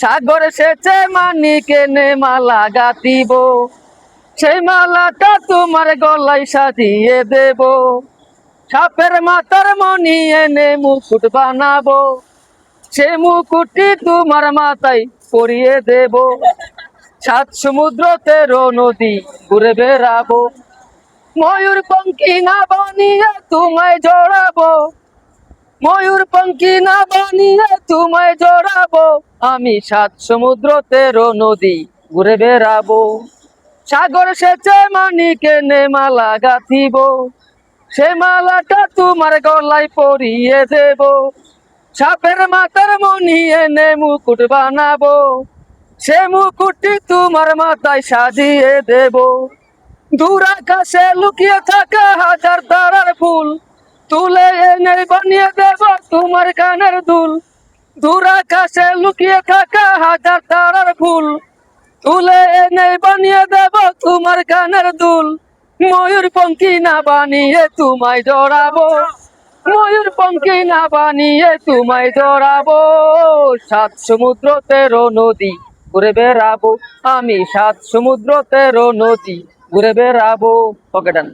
সাগর সেচে মানিকে নে মালা গাঁথিব, সেই মালাটা তোমার গলায় সাজিয়ে দেব। সাপের মাথার মণি এনে মুকুট বানাবো, সে মুকুটটি তোমার মাথায় পরিয়ে দেব। সাত সমুদ্র 13 নদী ঘুরে বেড়াবো, ময়ূর পঙ্খী না বানিয়ে তোমায় জড়াবো, ময়ূর পঙ্খী না বানিয়ে তোমায় জড়াবো। আমি 7 সমুদ্র 13 নদী ঘুরে বেড়াবো। সাগর সেচে মানিকে নে মালা গাঁথিব, সে মালাটা তোমার গলায় পরিয়ে দেব। সাপের মাথার মণি এনে মুকুট বানাবো, সে মুকুটটি তোমার মাথায় সাজিয়ে দেব। দূর আকাশে লুকিয়ে থাকা হাজার তারার ফুল তুলে এনে বানিয়ে দেব তোমার কানের দুল। দূর আকাশে লুকিয়ে থাকা হাজার তারার ফুল তুলে এনে বানিয়ে দেব তোমার কানের দুল। ময়ূর পঙ্খী না বানিয়ে তোমায় জড়াবো, ময়ূর পঙ্খী না বানিয়ে তোমায় জড়াবো। 7 সমুদ্র 13 নদী ঘুরে বেড়াবো, আমি 7 সমুদ্র 13 নদী ঘুরে বেড়াবো। ওকে ডান।